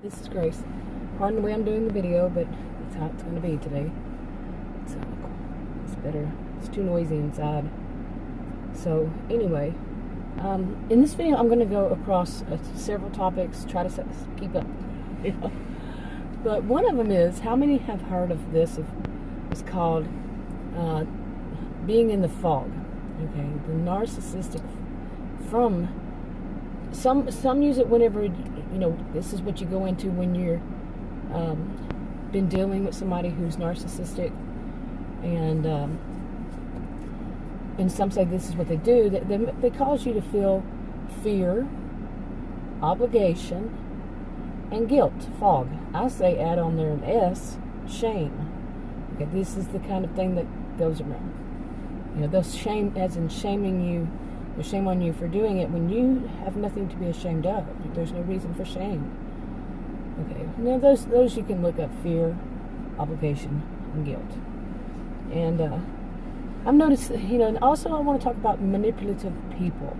This is Grace. Pardon the way I'm doing the video, but that's how it's going to be today. It's better. It's too noisy inside. So anyway, in this video I'm going to go across several topics, try to keep up. But one of them is, how many have heard of this? It's called being in the fog. Okay, the narcissistic from some use it whenever this is what you go into when you're been dealing with somebody who's narcissistic, and some say this is what they do. They cause you to feel fear, obligation, and guilt. Fog. I say add on there an S, shame. Okay, this is the kind of thing that goes around. Those shame, as in shaming you, the shame on you for doing it when you have nothing to be ashamed of. There's no reason for shame. Okay, now those you can look up: fear, obligation, and guilt. And I've noticed, and also I want to talk about manipulative people.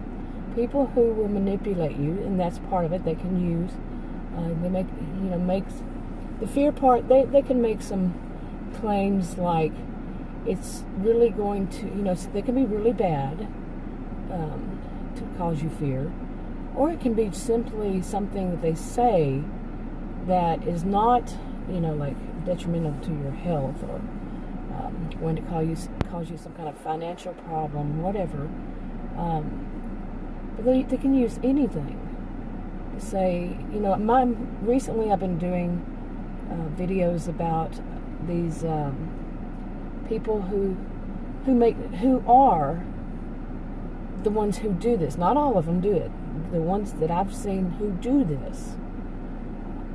People who will manipulate you, and that's part of it. They can use, they makes the fear part. They can make some claims like it's really going to, they can be really bad to cause you fear, or it can be simply something that they say that is not, like detrimental to your health, or going to cause you some kind of financial problem, whatever. But they can use anything to say, recently I've been doing videos about these people who are the ones who do this. Not all of them do it. The ones that I've seen who do this,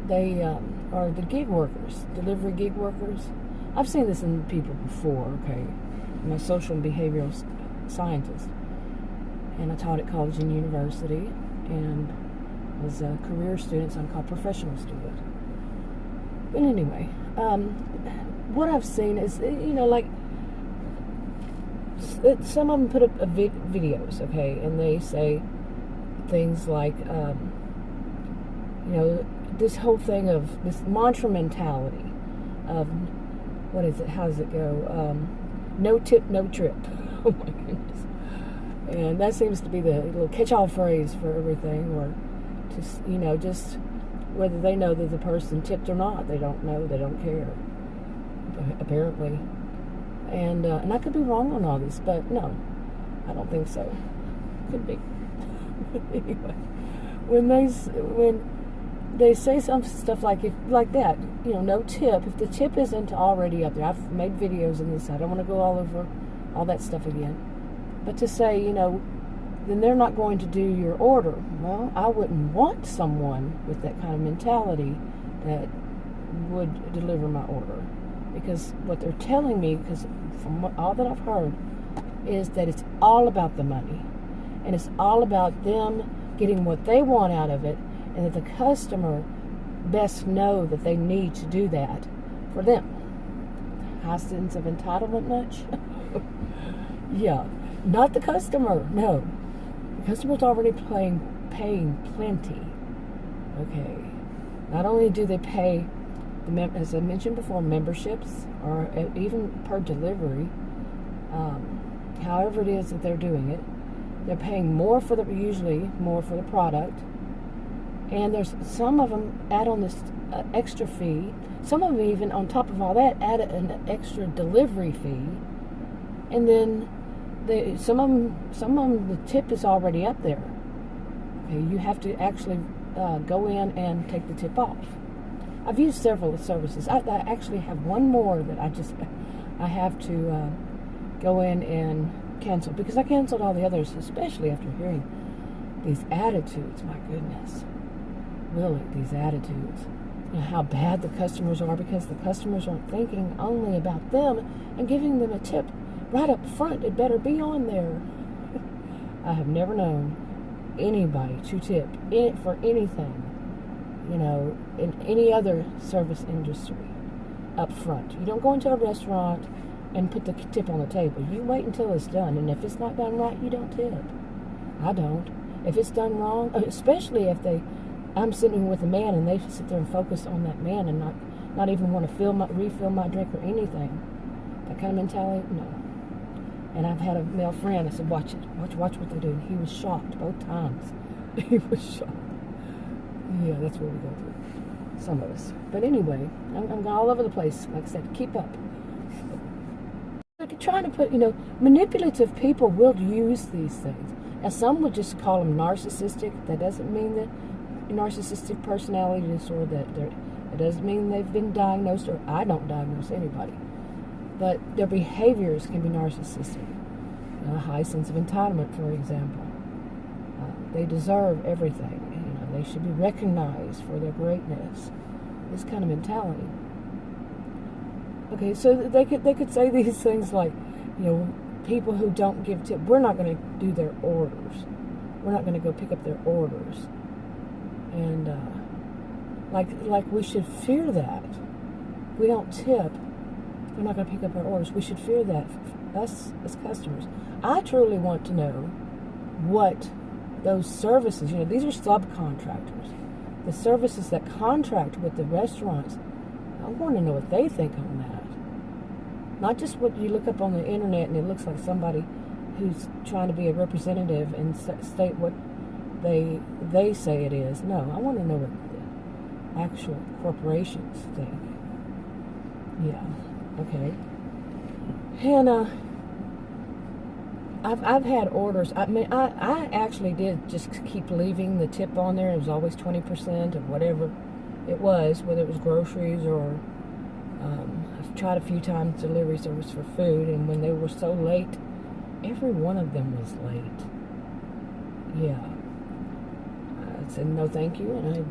they are the gig workers, delivery gig workers. I've seen this in people before, okay? I'm a social and behavioral scientist, and I taught at college and university, and as a career student, so I'm called professional student. But anyway, what I've seen is, like, some of them put up videos, okay, and they say things like, this whole thing of this mantra mentality of, what is it? How does it go? No tip, no trip. Oh my goodness. And that seems to be the little catch-all phrase for everything, or just whether they know that the person tipped or not. They don't know. They don't care, apparently. And I could be wrong on all this, but no, I don't think so. Could be. Anyway, when they say some stuff like that, no tip. If the tip isn't already up there, I've made videos on this. I don't want to go all over all that stuff again. But to say, then they're not going to do your order. Well, I wouldn't want someone with that kind of mentality that would deliver my order. Because what they're telling me, because from all that I've heard, is that it's all about the money. And it's all about them getting what they want out of it, and that the customer best know that they need to do that for them. High sense of entitlement much? Yeah. Not the customer, no. The customer's already paying plenty. Okay. Not only do they pay, as I mentioned before, memberships, or even per delivery, however it is that they're doing it, they're paying usually more for the product, and there's some of them add on this extra fee. Some of them even, on top of all that, add an extra delivery fee, and then some of them the tip is already up there. Okay, you have to actually go in and take the tip off. I've used several services. I actually have one more that I have to go in and cancel, because I canceled all the others, especially after hearing these attitudes. My goodness. Really, these attitudes. How bad the customers are, because the customers aren't thinking only about them and giving them a tip right up front. It better be on there. I have never known anybody to tip for anything, in any other service industry, up front. You don't go into a restaurant and put the tip on the table. You wait until it's done, and if it's not done right, you don't tip. I don't. If it's done wrong, especially if they I'm sitting with a man and they sit there and focus on that man and not even want to refill my drink or anything. That kind of mentality, no. And I've had a male friend, I said, watch it. Watch what they do. And he was shocked both times. He was shocked. Yeah, that's what we go through. Some of us. But anyway, I'm all over the place. Like I said, keep up. Like trying to put, manipulative people will use these things. And some would just call them narcissistic. That doesn't mean that narcissistic personality disorder, it doesn't mean they've been diagnosed, or I don't diagnose anybody. But their behaviors can be narcissistic. A high sense of entitlement, for example. They deserve everything. They should be recognized for their greatness. This kind of mentality. Okay, so they could say these things like, people who don't give tip, we're not going to do their orders. We're not going to go pick up their orders. And like we should fear that. If we don't tip, we're not going to pick up our orders. We should fear that, us as customers. I truly want to know what those services, these are subcontractors. The services that contract with the restaurants, I want to know what they think on that. Not just what you look up on the internet and it looks like somebody who's trying to be a representative and state what they say it is. No, I want to know what the actual corporations think. Yeah, okay. And I've had orders. I actually did just keep leaving the tip on there. It was always 20% of whatever it was, whether it was groceries or I've tried a few times delivery service for food, and when they were so late, every one of them was late. Yeah. I said no thank you, and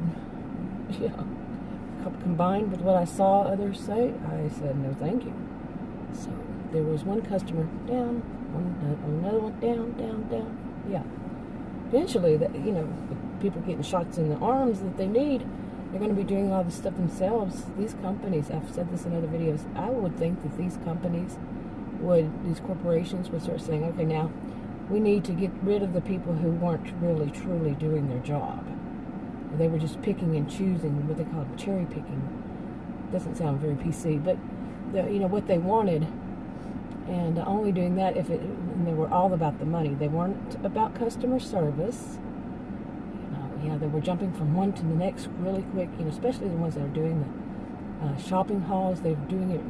combined with what I saw others say, I said no thank you. So there was one customer down, another one down. Yeah. Eventually, with people getting shots in the arms that they need, they're going to be doing all this stuff themselves. These companies, I've said this in other videos, I would think that these corporations would start saying, okay, now we need to get rid of the people who weren't really truly doing their job. They were just picking and choosing, what they call cherry picking. Doesn't sound very PC, but what they wanted, and only doing that and they were all about the money. They weren't about customer service. They were jumping from one to the next really quick. Especially the ones that are doing the shopping hauls. They're doing it,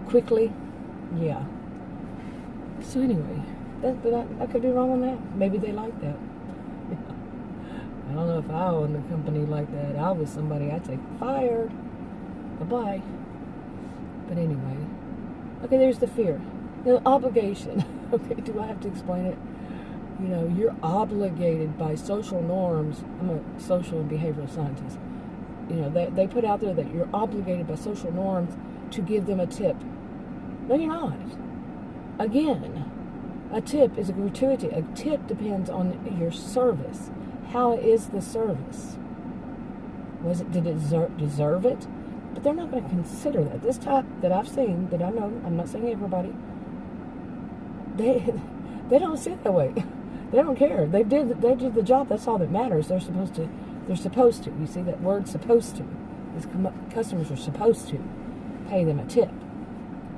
quickly. Yeah. So anyway, I could be wrong on that. Maybe they like that. I don't know if I owned a company like that. I was somebody I'd say fired. Bye-bye. But anyway. Okay, there's the fear. Obligation. Okay, do I have to explain it? You're obligated by social norms. I'm a social and behavioral scientist. They put out there that you're obligated by social norms to give them a tip. No, you're not. Again, a tip is a gratuity. A tip depends on your service. How is the service? Did it deserve it? But they're not going to consider that. This type that I've seen, that I know, I'm not saying everybody, they don't see it that way. They don't care. They did the job. That's all that matters. They're supposed to. You see that word, supposed to. These customers are supposed to pay them a tip,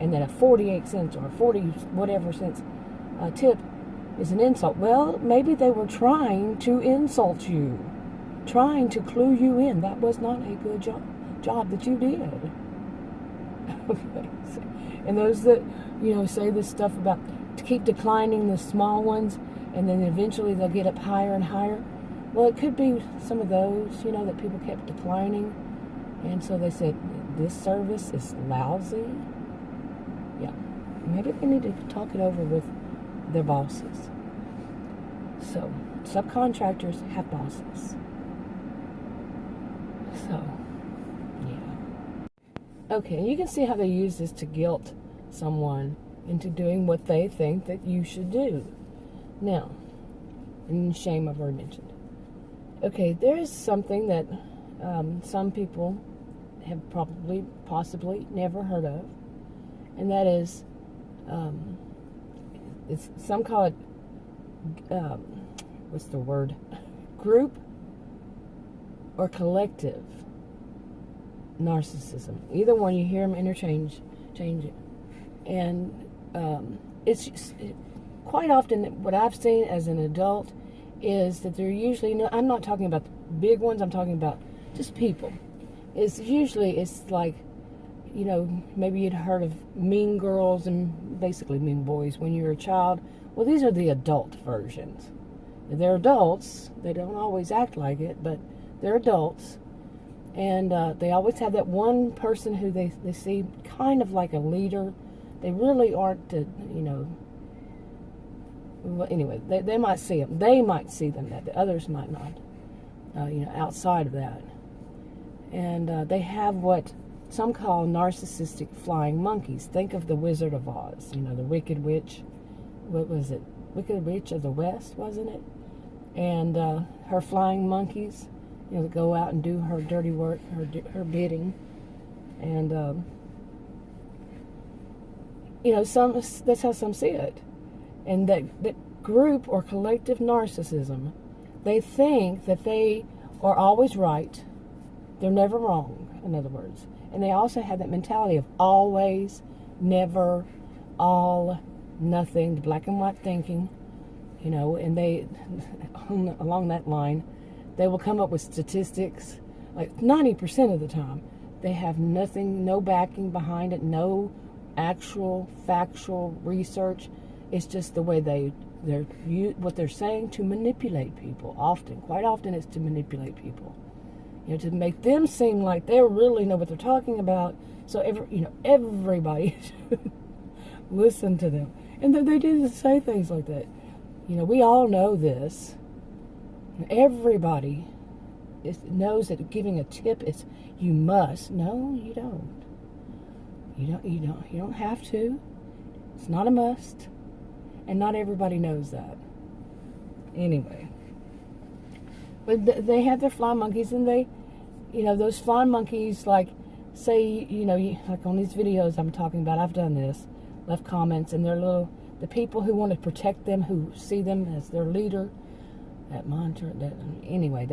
and that a 48 cents or 40 whatever cents tip is an insult. Well, maybe they were trying to insult you, trying to clue you in. That was not a good job that you did. Okay. And those that say this stuff about to keep declining the small ones, and then eventually they'll get up higher and higher. Well, it could be some of those, that people kept declining, and so they said, this service is lousy. Yeah. Maybe they need to talk it over with their bosses. So, subcontractors have bosses. So, yeah. Okay, you can see how they use this to guilt someone into doing what they think that you should do. Now, and shame I've already mentioned. Okay, there is something that some people have possibly never heard of, and that is, some call it, what's the word? Group or collective narcissism. Either one, you hear them change it. And it's quite often what I've seen as an adult is that they're usually, I'm not talking about the big ones, I'm talking about just people. It's like, maybe you'd heard of mean girls and basically mean boys when you were a child. Well, these are the adult versions. They're adults. They don't always act like it, but they're adults. And they always have that one person who they see kind of like a leader. They really aren't, well, anyway, they might see them. They might see them, that the others might not, outside of that. And they have what some call narcissistic flying monkeys. Think of the Wizard of Oz, the Wicked Witch. What was it? Wicked Witch of the West, wasn't it? And her flying monkeys, that go out and do her dirty work, her bidding. And, that's how some see it. And that group or collective narcissism, they think that they are always right. They're never wrong, in other words. And they also have that mentality of always, never, all, nothing, the black and white thinking, and they, along that line, they will come up with statistics, like 90% of the time, they have nothing, no backing behind it, no actual factual research. It's just the way what they're saying to manipulate people. Quite often it's to manipulate people. To make them seem like they really know what they're talking about. So everybody should listen to them. And then they do say things like that. We all know this. Everybody knows that giving a tip is you must. No, you don't. You don't have to. It's not a must. And not everybody knows that. Anyway. But they have their flying monkeys, and they, those flying monkeys, like, say, like on these videos I'm talking about, I've done this, left comments, and the people who want to protect them, who see them as their leader, that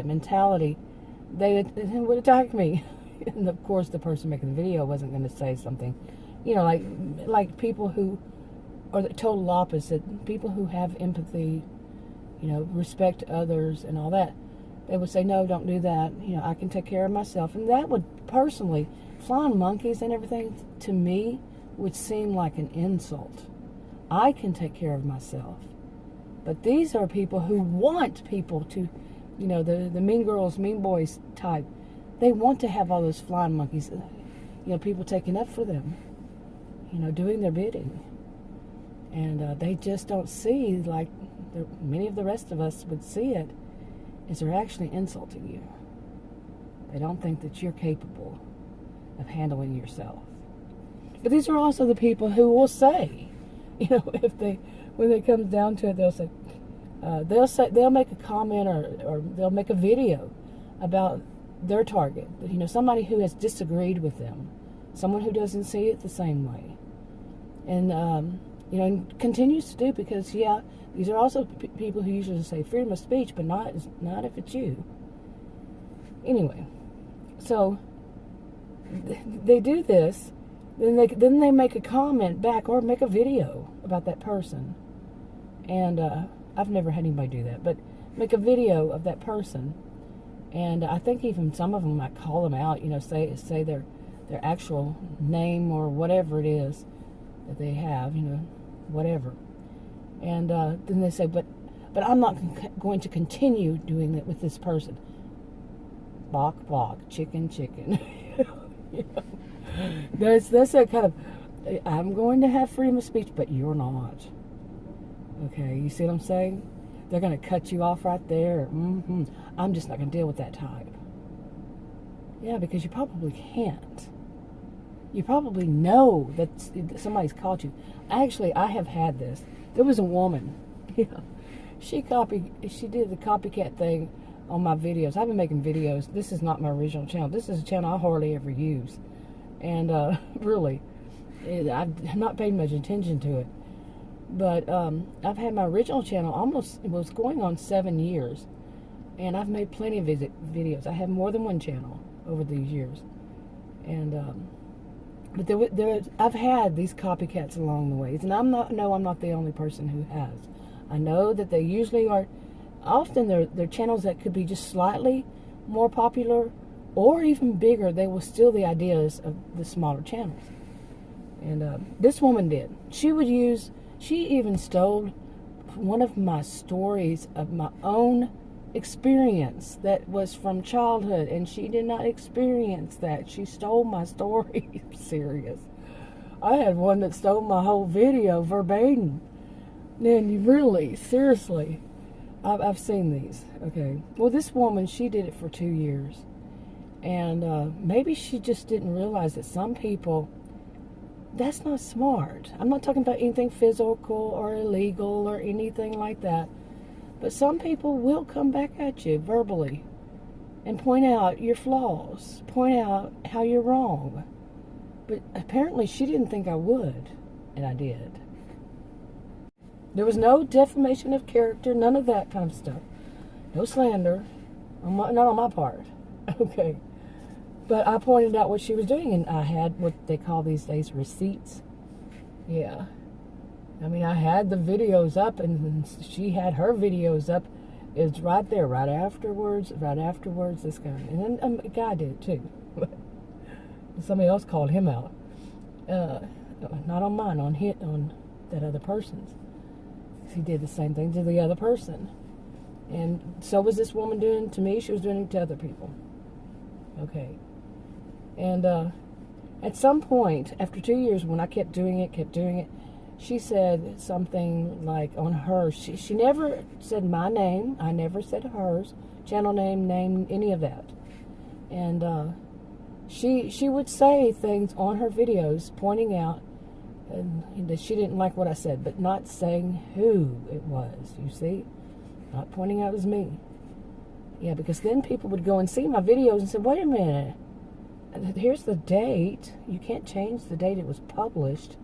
mentality, they would attack me. And of course the person making the video wasn't going to say something, like people who are the total opposite, people who have empathy, respect others and all that. They would say, no, don't do that. I can take care of myself. And that would personally, flying monkeys and everything, to me, would seem like an insult. I can take care of myself. But these are people who want people to, the mean girls, mean boys type. They want to have all those flying monkeys, people taking up for them, doing their bidding. And they just don't see, like many of the rest of us would see it, is they're actually insulting you. They don't think that you're capable of handling yourself. But these are also the people who will say, when it comes down to it, they'll make a comment or they'll make a video about their target. Somebody who has disagreed with them, someone who doesn't see it the same way, and and continues to do, because these are also people who usually say freedom of speech, but not if it's you. Anyway, so they do this, then they make a comment back or make a video about that person, and I've never had anybody do that, but make a video of that person, and I think even some of them might call them out, say their actual name or whatever it is that they have, whatever. And then they say, but I'm not going to continue doing it with this person. Block, chicken. That's that kind of, I'm going to have freedom of speech, but you're not. Okay, you see what I'm saying? They're going to cut you off right there. I'm just not going to deal with that type. Yeah, because you probably can't. You probably know that somebody's called you. Actually, I have had this. There was a woman. She did the copycat thing on my videos. I've been making videos. This is not my original channel. This is a channel I hardly ever use. And really, I've not paid much attention to it. But I've had my original channel it was going on 7 years. And I've made plenty of videos. I have more than one channel over these years. And, but I've had these copycats along the ways. And I'm not the only person who has. I know that they usually are, often they're channels that could be just slightly more popular or even bigger. They will steal the ideas of the smaller channels. And this woman did. She even stole one of my stories of my own experience that was from childhood, and she did not experience that. She stole my story. Serious. I had one that stole my whole video verbatim. And really, seriously, I've seen these. Okay. Well, this woman, she did it for 2 years. And maybe she just didn't realize that some people, that's not smart. I'm not talking about anything physical or illegal or anything like that. But some people will come back at you verbally and point out your flaws, point out how you're wrong. But apparently she didn't think I would, and I did. There was no defamation of character, none of that kind of stuff. No slander, not on my part. Okay. But I pointed out what she was doing, and I had what they call these days receipts. Yeah. I mean, I had the videos up, and she had her videos up. It's right there, right afterwards, this guy. And then a guy did it too. Somebody else called him out. Not on mine, on that other person's. He did the same thing to the other person. And so was this woman doing to me. She was doing it to other people. Okay. And at some point, after 2 years, when I kept doing it, she said something like on hers. She never said my name. I never said hers. Channel name, any of that. And she would say things on her videos pointing out and that she didn't like what I said, but not saying who it was, you see? Not pointing out it was me. Yeah, because then people would go and see my videos and say, wait a minute, here's the date. You can't change the date it was published,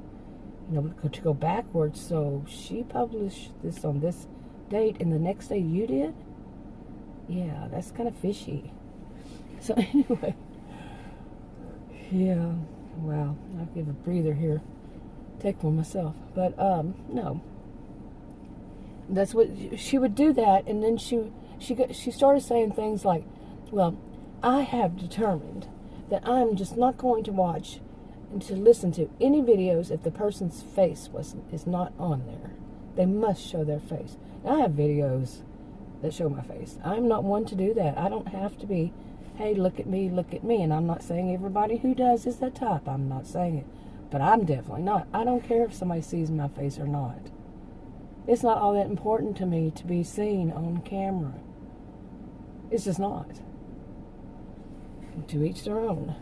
to go backwards. So she published this on this date, and the next day you did? Yeah, that's kind of fishy. So anyway, yeah, wow, I'll give a breather here. Take one myself. But, no. That's what, she would do that, and then she started saying things like, well, I have determined that I'm just not going to watch and to listen to any videos if the person's face is not on there. They must show their face. Now, I have videos that show my face. I'm not one to do that. I don't have to be, hey, look at me, and I'm not saying everybody who does is that type. I'm not saying it. But I'm definitely not. I don't care if somebody sees my face or not. It's not all that important to me to be seen on camera. It's just not. To each their own.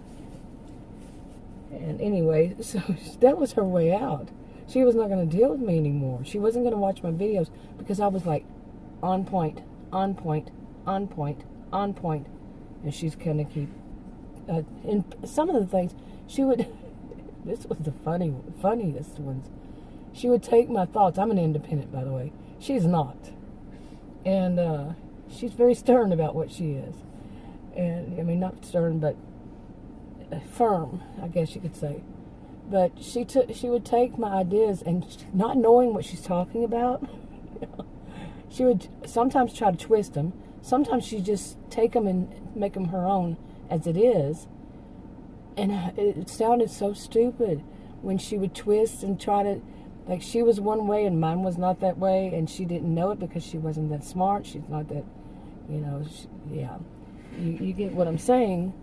And anyway, so that was her way out. She was not going to deal with me anymore. She wasn't going to watch my videos because I was like on point. And she's going to keep... in some of the things, she would... This was the funniest ones. She would take my thoughts. I'm an independent, by the way. She's not. And she's very stern about what she is. And, I mean, not stern, but firm, I guess you could say. But she would take my ideas and not knowing what she's talking about, she would sometimes try to twist them. Sometimes she'd just take them and make them her own as it is. And it sounded so stupid when she would twist and try to, like she was one way and mine was not that way, and she didn't know it because she wasn't that smart. She's not that, yeah. You get what I'm saying.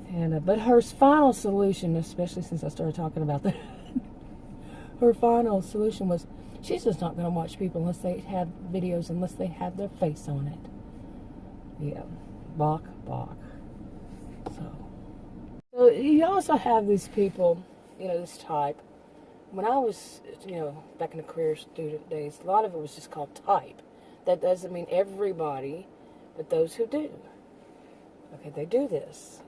And but her final solution, especially since I started talking about that, her final solution was she's just not going to watch people unless they have videos, unless they have their face on it. Yeah, balk. So you also have these people, this type. When I was, back in the career student days, a lot of it was just called type. That doesn't mean everybody, but those who do. Okay, they do this.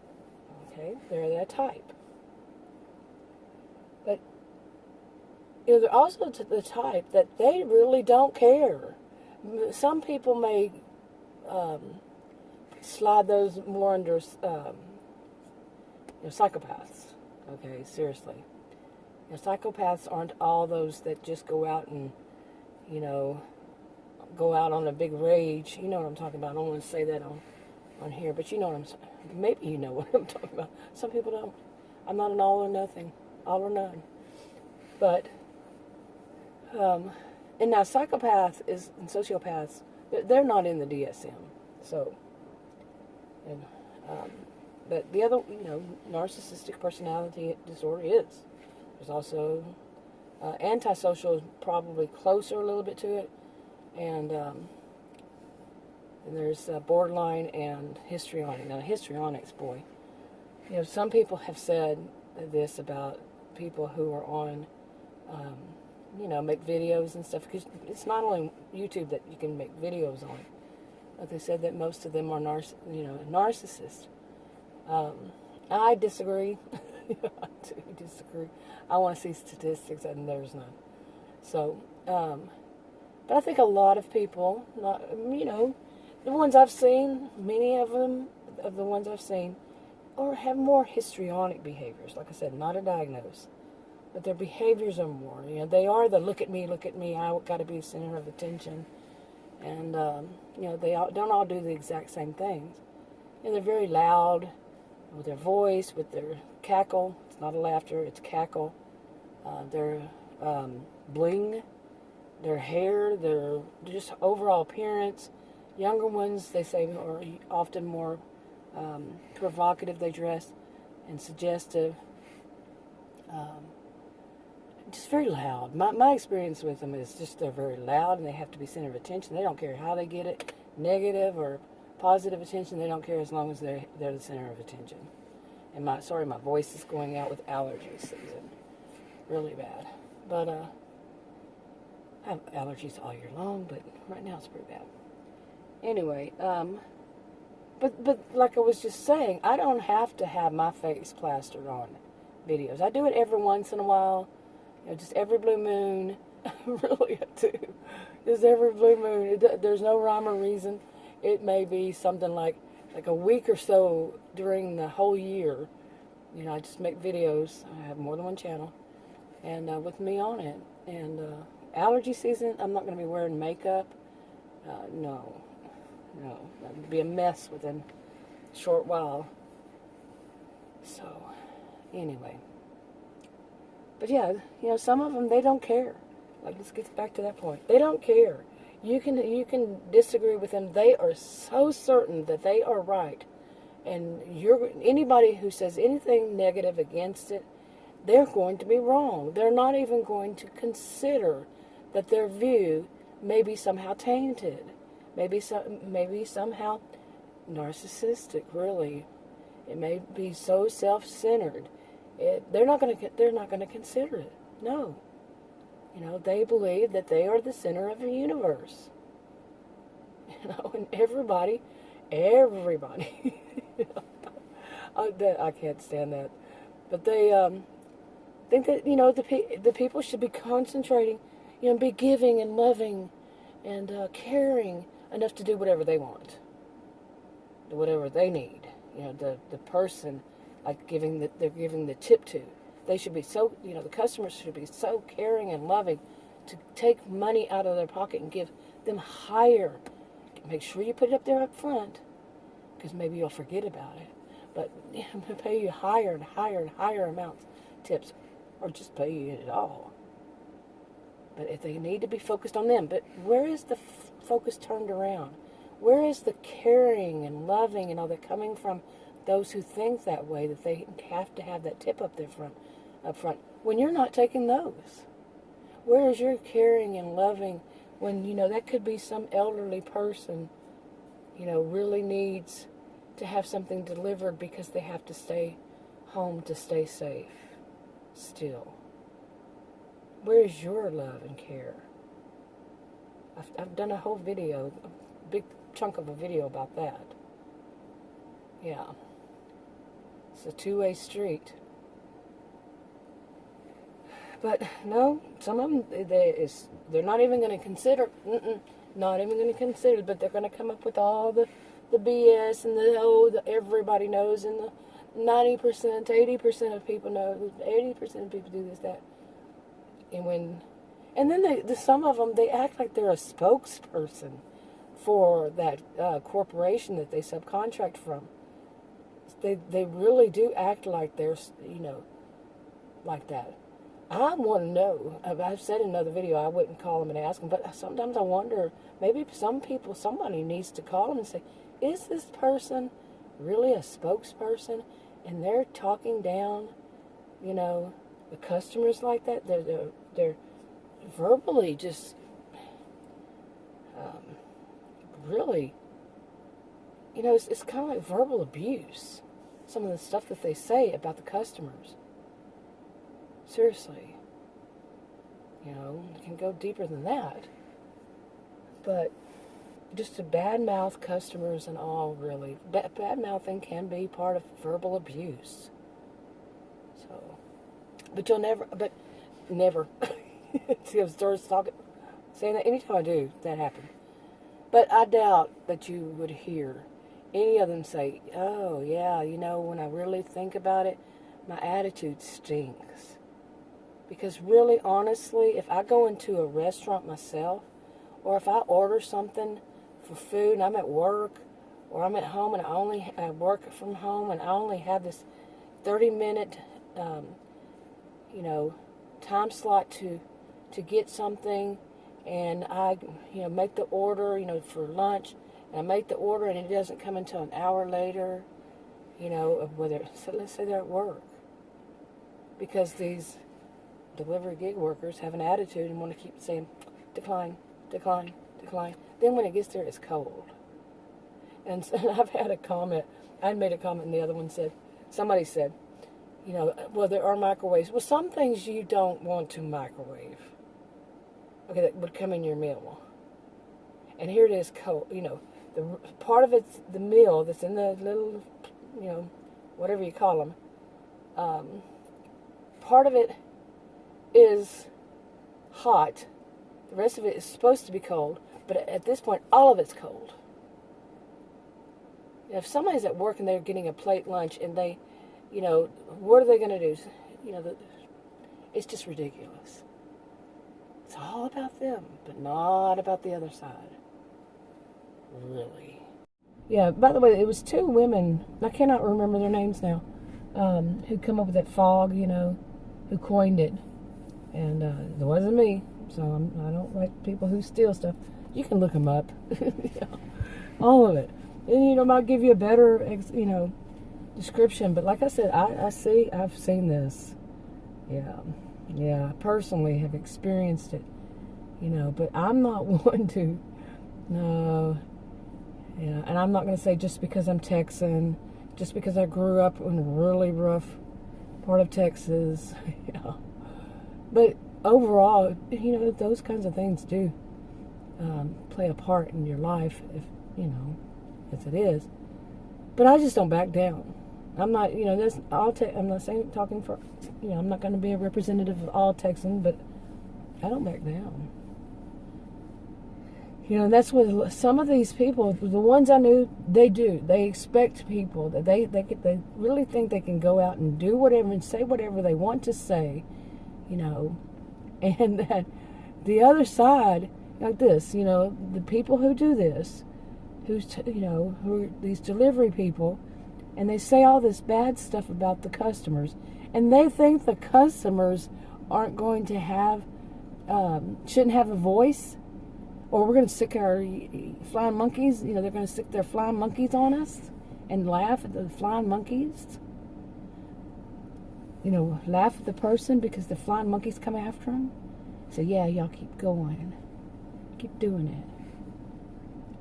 Okay, they're that type. But they're also the type that they really don't care. Some people may slide those more under psychopaths. Okay, seriously. Psychopaths aren't all those that just go out and, go out on a big rage. You know what I'm talking about. I don't want to say that on here, but you know what I'm saying. Maybe you know what I'm talking about. Some people don't. I'm not an all or nothing, all or none. But, and now psychopaths and sociopaths, they're not in the DSM. So, and, but the other, narcissistic personality disorder is. There's also antisocial is probably closer a little bit to it, and there's borderline and histrionic. Now, histrionics, boy, some people have said this about people who are on, make videos and stuff, because it's not only YouTube that you can make videos on, but they said that most of them are narcissists. I disagree. I do disagree. I want to see statistics, and there's none. So, but I think a lot of people, the ones I've seen, many of them, of the ones I've seen, or have more histrionic behaviors. Like I said, not a diagnosis, but their behaviors are more. They are the look at me, I got to be the center of attention, and they don't all do the exact same things. They're very loud with their voice, with their cackle. It's not a laughter, it's cackle. Their bling, their hair, their just overall appearance. Younger ones, they say, are often more provocative. They dress and suggestive. Just very loud. My experience with them is just they're very loud, and they have to be center of attention. They don't care how they get it, negative or positive attention. They don't care as long as they're the center of attention. And my voice is going out with allergy season, really bad. But I have allergies all year long, but right now it's pretty bad. Anyway, but like I was just saying, I don't have to have my face plastered on videos. I do it every once in a while, just every blue moon. Really, I do. Just every blue moon. There's no rhyme or reason. It may be something like a week or so during the whole year. I just make videos. I have more than one channel, and with me on it. And allergy season, I'm not going to be wearing makeup. No, that would be a mess within a short while. So, anyway. But yeah, some of them, they don't care. Like, let's get back to that point. They don't care. You can disagree with them. They are so certain that they are right, and anybody who says anything negative against it, they're going to be wrong. They're not even going to consider that their view may be somehow tainted, maybe somehow narcissistic. Really, it may be so self-centered. They're not going to consider it. No. They believe that they are the center of the universe. And everybody, I can't stand that. But they think that, the people should be concentrating, be giving and loving and caring enough to do whatever they want, do whatever they need. The person, like they're giving the tip to. They should be so, the customers should be so caring and loving to take money out of their pocket and give them higher. Make sure you put it up there up front, because maybe you'll forget about it. But pay you higher and higher and higher amounts, tips, or just pay you it all. But if they need to be focused on them, but where is the focus turned around? Where is the caring and loving and all that coming from those who think that way, that they have to have that tip up front, when you're not taking those? Where is your caring and loving when, that could be some elderly person, really needs to have something delivered because they have to stay home to stay safe still? Where is your love and care? I've done a whole video, a big chunk of a video about that. Yeah. It's a two-way street. But no, some of them, they're not even going to consider. Not even going to consider it, but they're going to come up with all the BS and everybody knows, and the 90%, 80% of people know, 80% of people do this, that. And then some of them, they act like they're a spokesperson for that corporation that they subcontract from. They really do act like they're, like that. I want to know. I've said in another video I wouldn't call them and ask them, but sometimes I wonder, maybe somebody needs to call them and say, is this person really a spokesperson? And they're talking down, the customers like that. They're verbally just really, it's kind of like verbal abuse. Some of the stuff that they say about the customers. Seriously. It can go deeper than that. But just to badmouth customers and all, really. Bad-mouthing can be part of verbal abuse. So, but never. See, I was saying that anytime I do, that happens. But I doubt that you would hear any of them say, oh, yeah, when I really think about it, my attitude stinks. Because really, honestly, if I go into a restaurant myself, or if I order something for food and I'm at work, or I'm at home and I work from home and I only have this 30-minute, time slot to get something, and I, make the order, for lunch, and I make the order and it doesn't come until an hour later, so let's say they're at work. Because these delivery gig workers have an attitude and want to keep saying, decline, decline, decline. Then when it gets there, it's cold. And I've had a comment, I made a comment and the other one somebody said, well, there are microwaves. Well, some things you don't want to microwave. Okay, that would come in your meal. And here it is cold, the part of it's the meal that's in the little, whatever you call them. Part of it is hot. The rest of it is supposed to be cold. But at this point, all of it's cold. If somebody's at work and they're getting a plate lunch and they, what are they going to do? It's just ridiculous. It's all about them, but not about the other side. Really. Yeah, by the way, it was two women, I cannot remember their names now, who come up with that fog, who coined it. And it wasn't me, so I don't like people who steal stuff. You can look them up. All of it. And, I might give you a better, description. But like I said, I've seen this. Yeah, I personally have experienced it. But I'm not one to, no. Yeah, and I'm not going to say just because I'm Texan, just because I grew up in a really rough part of Texas. But overall, those kinds of things do play a part in your life, if, as it is. But I just don't back down. I'm not, that's all. I'm not saying talking for, I'm not going to be a representative of all Texans, but I don't back down. That's what some of these people, the ones I knew, they do. They expect people that they really think they can go out and do whatever and say whatever they want to say, and that the other side, like this, the people who do this, who are these delivery people, and they say all this bad stuff about the customers, and they think the customers aren't going to have, shouldn't have a voice, or we're going to stick our flying monkeys, they're going to stick their flying monkeys on us and laugh at the flying monkeys. Laugh at the person because the flying monkeys come after them. So yeah, y'all keep going. Keep doing it.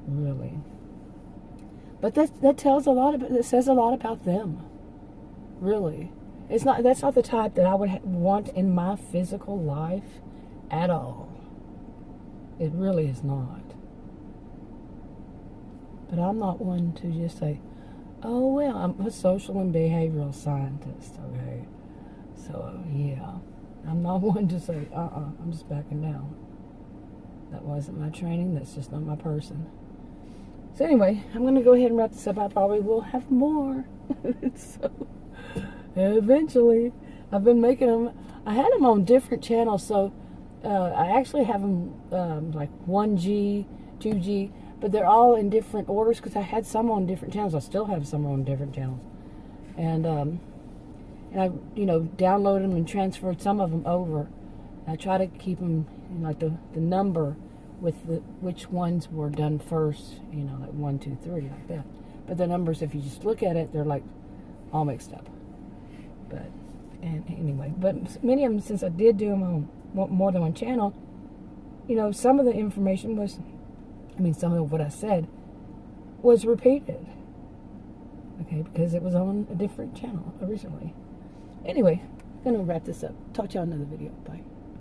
Really. But that tells a lot about, it says a lot about them. Really. That's not the type that I would want in my physical life at all. It really is not. But I'm not one to just say, oh, well, I'm a social and behavioral scientist, okay? So, yeah. I'm not one to say, I'm just backing down. That wasn't my training. That's just not my person. So anyway, I'm going to go ahead and wrap this up. I probably will have more. So eventually, I've been making them. I had them on different channels, so I actually have them like 1G, 2G, but they're all in different orders because I had some on different channels. I still have some on different channels, and I, downloaded them and transferred some of them over. I try to keep them like the number with which ones were done first, like 1, 2, 3, like that. But the numbers, if you just look at it, they're like all mixed up. But many of them, since I did do them on more than one channel, some of the information was, some of what I said was repeated. Okay, because it was on a different channel originally. Anyway, I'm going to wrap this up. Talk to y'all in another video. Bye.